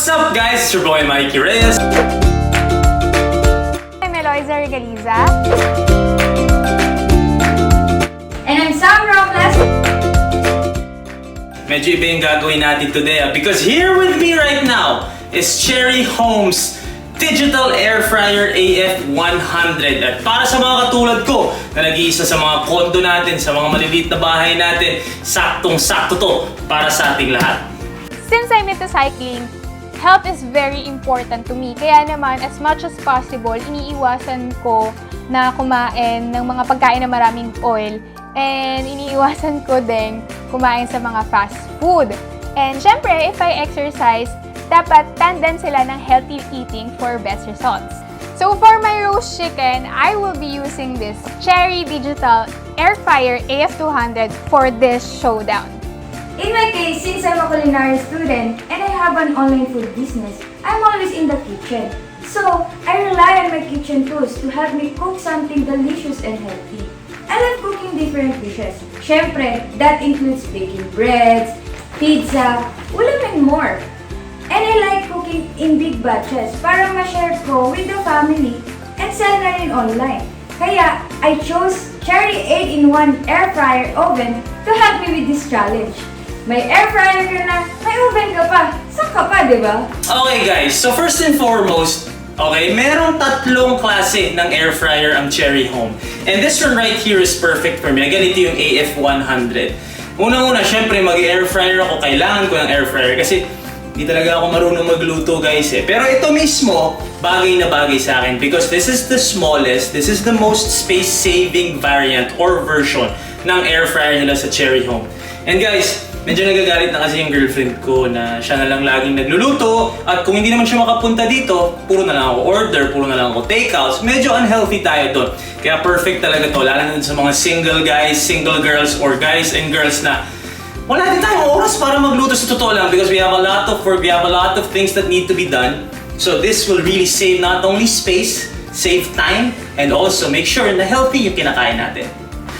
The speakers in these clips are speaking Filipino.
What's up, guys? It's your boy Mikey Reyes. I'm Eloisa Regaliza. And I'm Sam Robles. Medyo iba yung gagawin natin today because here with me right now is Cherry Home's Digital Air Fryer AF100. At para sa mga katulad ko na nag-iisa sa mga kondo natin, sa mga maliliit na bahay natin, saktong-sakto to para sa ating lahat. Since I'm into cycling, health is very important to me. Kaya naman, as much as possible, iniiwasan ko na kumain ng mga pagkain na maraming oil. And iniiwasan ko din kumain sa mga fast food. And syempre, if I exercise, dapat tandem sila ng healthy eating for best results. So for my roast chicken, I will be using this Cherry Digital Air Fryer AF200 for this showdown. In my case, since I'm a culinary student and I have an online food business, I'm always in the kitchen. So, I rely on my kitchen tools to help me cook something delicious and healthy. I love cooking different dishes. Syempre, that includes baking breads, pizza, ulam and more. And I like cooking in big batches para ma-share ko with the family and sell na rin online. Kaya, I chose Cherry 8-in-1 Air Fryer Oven to help me with this challenge. May air fryer ka na, may oven ka pa. Saka pa, di ba? Okay guys, so first and foremost, okay, merong tatlong klase ng air fryer ang Cherry Home. And this one right here is perfect for me. Again, ito yung AF100. Unang-una, syempre mag-air fryer ako. Kailangan ko ng air fryer kasi hindi talaga ako marunong magluto guys eh. Pero ito mismo, bagay na bagay sa akin because this is the smallest, this is the most space-saving variant or version ng air fryer nila sa Cherry Home. And guys, medyo nagagalit na kasi yung girlfriend ko na siya na lang laging nagluluto at kung hindi naman siya makapunta dito, puro na lang ako order, puro na lang ako takeouts. Medyo unhealthy tayo doon. Kaya perfect talaga to, lalo na sa mga single guys, single girls, or guys and girls na wala din tayong oras para magluto sa totoo lang because we have a lot of things that need to be done. So this will really save not only space, save time, and also make sure na healthy yung kinakain natin.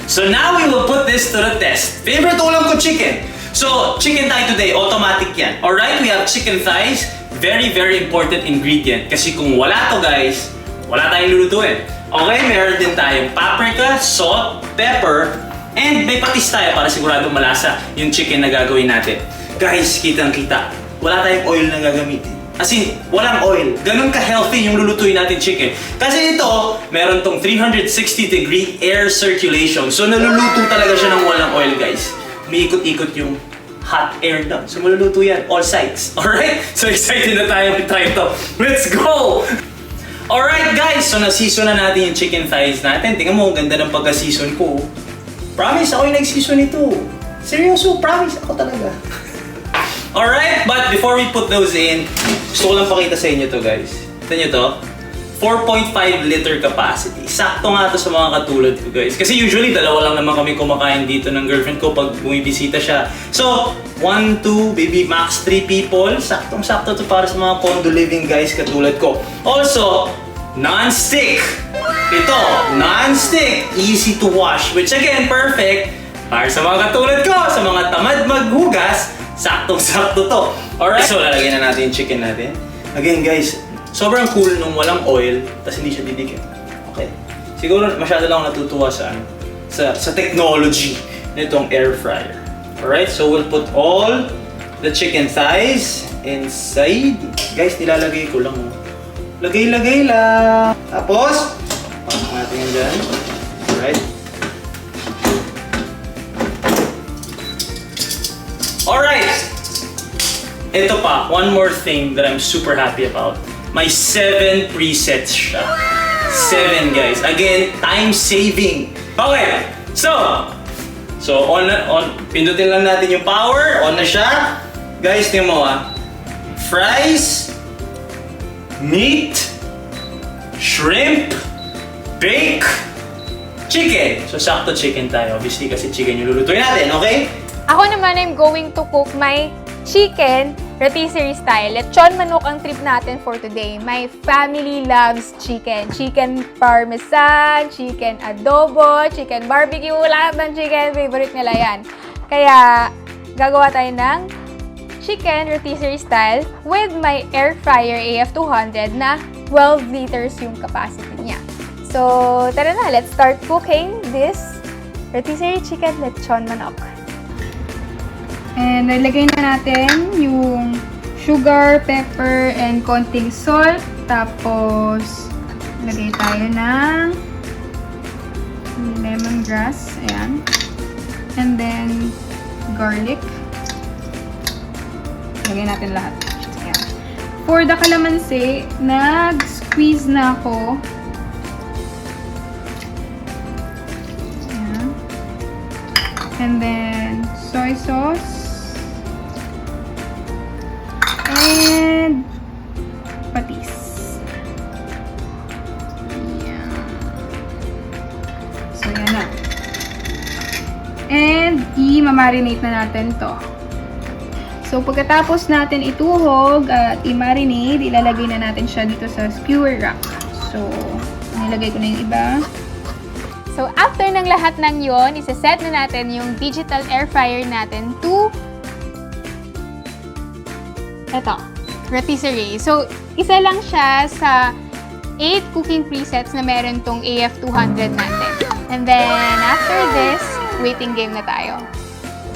So now we will put this to the test. Favorite ulam ko, chicken. So, chicken tayo today, automatic yan. Alright, we have chicken thighs. Very, very important ingredient. Kasi kung wala to guys, wala tayong lulutuin. Okay, meron din tayong paprika, salt, pepper, and may patis tayo para siguradong malasa yung chicken na gagawin natin. Guys, kitang-kita, wala tayong oil na gagamitin. As in, walang oil. Ganun ka-healthy yung lulutuin natin chicken. Kasi ito, meron tong 360-degree air circulation. So, naluluto talaga siya ng walang oil, guys. Umiikot-ikot yung hot air down. So, maluluto yan. All sides. Alright? So, excited na tayo try ito. Let's go! Alright, guys. So, na-season na natin yung chicken thighs natin. Tingnan mo, ang ganda ng pagka-season ko. Promise, ako yung nag-season ito. Seryoso, promise. Ako talaga. Alright, but before we put those in, gusto ko lang pakita sa inyo to guys. Tignan nyo to. 4.5 liter capacity. Sakto nga to sa mga katulad ko guys. Kasi usually, dalawa lang naman kami kumakain dito ng girlfriend ko pag bumibisita siya. So, 1, 2, maybe max 3 people. Saktong-sakto to para sa mga condo living guys katulad ko. Also, non-stick. Ito, non-stick. Easy to wash. Which again, perfect para sa mga katulad ko, sa mga tamad maghugas. Saktong-sakto to. Alright, so lalagyan na natin yung chicken natin. Again guys, sobrang cool nung walang oil, tas hindi siya didikit. Okay. Siguro masyado lang ako natutuwa sa technology nitong air fryer. Alright, so we'll put all the chicken thighs inside. Guys, nilalagay ko lang. Lagay-lagay lang. Tapos, pasok natin yan dyan. Alright. Alright! Ito pa, one more thing that I'm super happy about. May 7 presets siya. 7 guys. Again, time saving. Okay, so on, pindutin lang natin yung power. On na siya. Guys, tingnan mo fries, meat, shrimp, bake, chicken. So sakto chicken tayo. Obviously kasi chicken yung lulutuin natin, okay? Ako naman, I'm going to cook my chicken rotisserie style. Lechon manok ang trip natin for today. My family loves chicken. Chicken parmesan, chicken adobo, chicken barbecue, lahat ng chicken, favorite nila yan. Kaya, gagawa tayo ng chicken rotisserie style with my air fryer AF200 na 12 liters yung capacity niya. So, tara na, let's start cooking this rotisserie chicken lechon manok. And nilagay na natin yung sugar, pepper, and konting salt. Tapos, lagay tayo ng lemongrass. Ayan. And then, garlic. Lagay natin lahat. Ayan. For the kalamansi, nag-squeeze na ako. Ayan. And then, soy sauce. And patis. Ayan. So, yan na. And, i-marinate na natin to. So, pagkatapos natin ituhog at i-marinate, ilalagay na natin siya dito sa skewer rack. So, nilagay ko na yung iba. So, after ng lahat ng yon, isa-set na natin yung digital air fryer natin to eto, rotisserie. So, isa lang siya sa 8 cooking presets na meron tong AF200 natin. And then, after this, waiting game na tayo.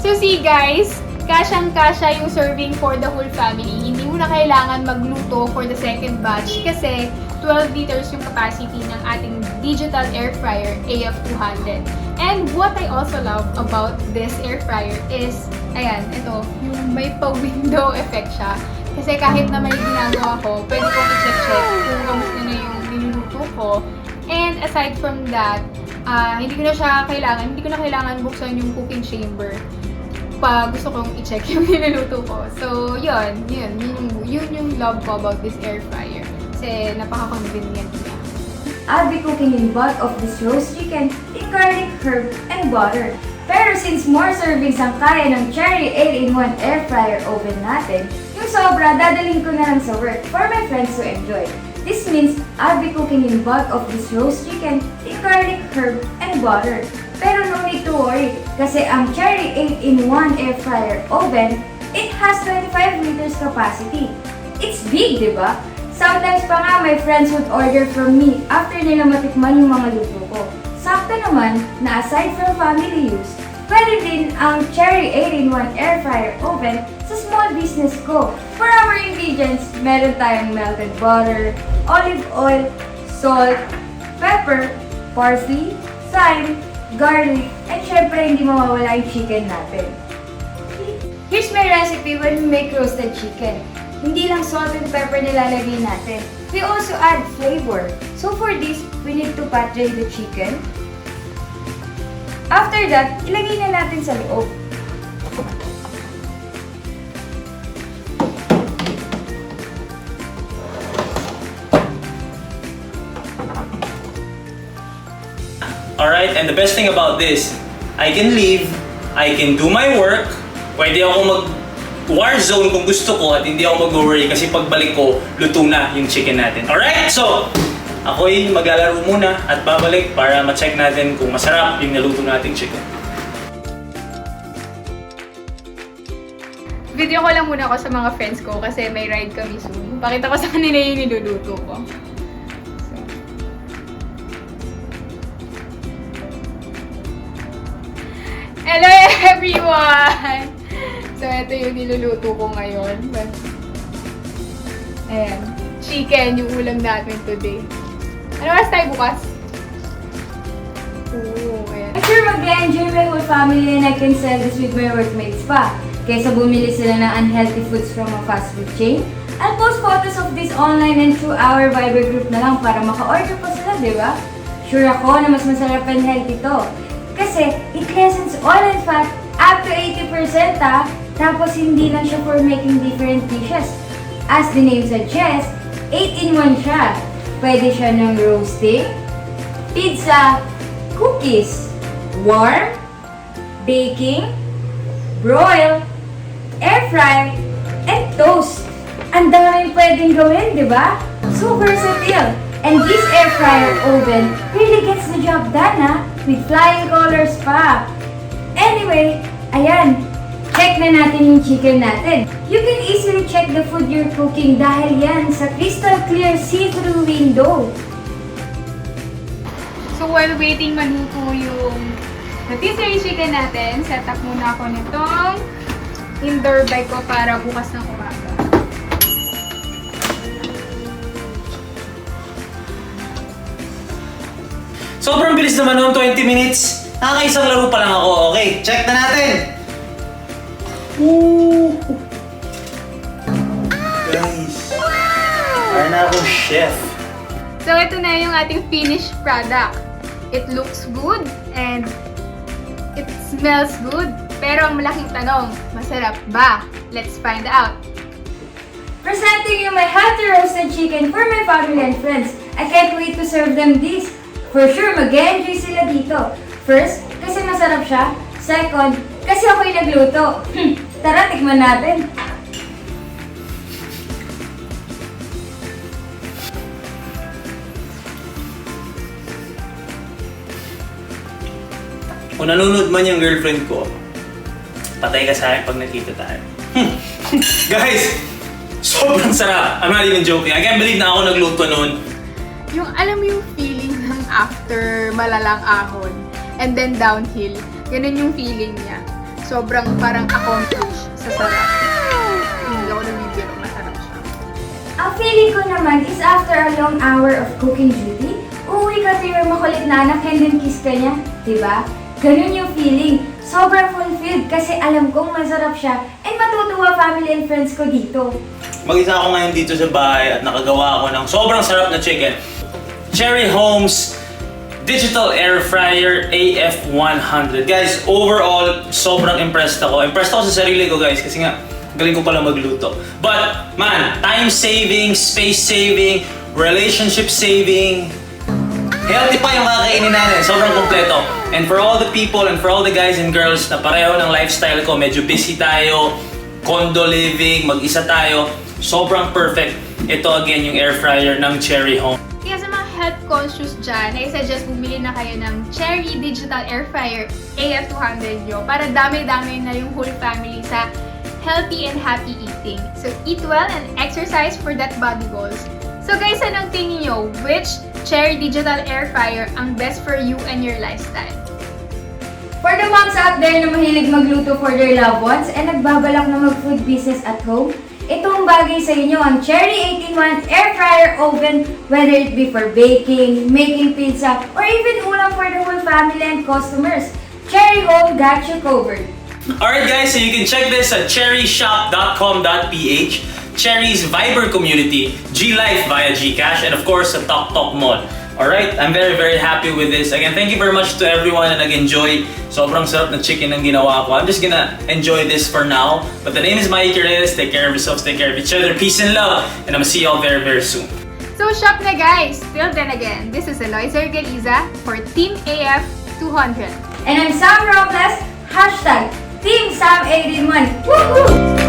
So, see guys, kasyang-kasya yung serving for the whole family. Hindi mo na kailangan magluto for the second batch kasi 12 liters yung capacity ng ating digital air fryer AF200. And what I also love about this air fryer is, ayan, ito, yung may pa-window effect siya. Kasi kahit na may ginagawa ko, pwede ko i-check kung kamusta na yung niluluto ko. And aside from that, hindi ko na kailangan buksan yung cooking chamber pag gusto kong i-check yung niluluto ko. So, yun yung love ko about this air fryer. Kasi napaka-convenient niya. I'll be cooking in bulk of this roast chicken in garlic, herb, and butter. Pero since more servings ang kaya ng Cherry 8-in-1 air fryer oven natin, yung sobra dadalhin ko na lang sa work for my friends to enjoy. This means I'll be cooking in bulk of this roast chicken in garlic, herb, and butter. Pero no need to worry, kasi ang Cherry 8-in-1 air fryer oven, it has 25 liters capacity. It's big, di ba? Sometimes pa nga my friends would order from me after nila matikman yung mga luto ko. Sakto naman na aside from family use, pwede din ang Cherry 8-in-1 air fryer oven sa small business ko. For our ingredients, meron tayong melted butter, olive oil, salt, pepper, parsley, thyme, garlic, at syempre hindi mawawala yung chicken natin. Here's my recipe when we make roasted chicken. Hindi lang salt and pepper nilalagay natin. We also add flavor. So for this, we need to pat dry the chicken. After that, ilagay na natin sa loob. Alright, and the best thing about this, I can leave, I can do my work, pwede ako mag-war zone kung gusto ko at hindi ako mag-worry kasi pagbalik ko, luto na yung chicken natin. Alright, so, ako'y maglalaro muna at babalik para ma-check natin kung masarap yung naluto nating chicken. Video ko lang muna ako sa mga friends ko kasi may ride kami soon. Pakita ko sa kanila yung niluluto ko. Hello everyone! So, ito yung niluluto ko ngayon. Ayan. Chicken yung ulam natin today. Ano oras tayo bukas? Ayan. I'm sure mag-enjoy my whole family and I can sell this with my workmates pa. Kaysa bumili sila ng unhealthy foods from a fast food chain, I'll post photos of this online and through our Viber group na lang para maka-order pa sila, di ba? Sure ako na mas masarap and healthy to. Kasi it lessens oil and fat up to 80% tapos hindi lang siya for making different dishes. As the name suggests, 8-in-1 siya. Pwede siya ng roasting, pizza, cookies, warm, baking, broil, air fry, and toast. Ang daming pwedeng gawin, di ba? So versatile. And this air fryer oven really gets the job done, with flying colors pa. Anyway, ayan. Check check na natin yung chicken natin. You can easily check the food you're cooking dahil yan sa crystal clear see-through window. So while waiting maluto yung rotisserie chicken natin, set up muna ako nitong indoor bike ko para bukas ng umaga. Sobrang bilis naman noon, 20 minutes. Nakakaisang laro pa lang ako. Okay, check na natin. Woo! Guys, para na akong chef. So ito na yung ating finished product. It looks good and it smells good. Pero ang malaking tanong, masarap ba? Let's find out. Presenting you my healthy roasted chicken for my family and friends. I can't wait to serve them this. For sure, mag-enjoy sila dito. First, kasi masarap siya. Second, kasi ako'y nagluto. Tara, tikman natin. Kung nanonood man yung girlfriend ko, patay ka sa akin pag nakita tayo. Guys, sobrang sarap. I'm not even joking. I can't believe na ako nagluto noon. Yung alam mo yung feeling ng after malalang ahon and then downhill, ganun yung feeling niya. Sobrang parang accomplished sa sarap. Hindi ako nabibiro, masarap siya. Ang feeling ko naman is after a long hour of cooking duty, uuwi ka to your makulit na anak and then kiss ka niya. Diba? Ganun yung feeling. Sobrang fulfilled kasi alam kong masarap siya and matutuwa family and friends ko dito. Mag-isa ako ngayon dito sa bahay at nakagawa ako ng sobrang sarap na chicken. Cherry Home's Digital Air Fryer AF100. Guys, overall, sobrang impressed ako. Impressed ako sa sarili ko, guys, kasi nga, galing ko pala magluto. But, man, time saving, space saving, relationship saving, healthy pa yung kakainin natin. Sobrang kompleto. And for all the people and for all the guys and girls na pareho ng lifestyle ko, medyo busy tayo, condo living, mag-isa tayo, sobrang perfect. Ito again yung air fryer ng Cherry Home. Kaya sa mga health conscious dyan, I suggest bumili na kayo ng Cherry Digital Air Fryer AF200 nyo para dami-dami na yung whole family sa healthy and happy eating. So eat well and exercise for that body goals. So guys, anong tingin nyo? Which Cherry Digital Air Fryer ang best for you and your lifestyle? For the moms out there na mahilig magluto for their loved ones and nagbabalak na mag-food business at home, itong bagay sa inyo ang Cherry 18-month Air Fryer Oven, whether it be for baking, making pizza, or even ulam for the whole family and customers. Cherry Home got you covered. Alright guys, so you can check this at cherryshop.com.ph, Cherry's Viber community, G-Life via Gcash, and of course sa TokTok Mall. Alright, I'm very very happy with this. Again, thank you very much to everyone na nag-enjoy. Sobrang sarap na chicken ang ginawa ko. I'm just gonna enjoy this for now. But the name is Mikey Reyes. Take care of yourselves, take care of each other. Peace and love. And I'm gonna see y'all very very soon. So shop na guys! Till then again, this is Eloise Ergaliza for Team AF 200. And I'm Sam Robles, hashtag Team Sam 81. Woohoo!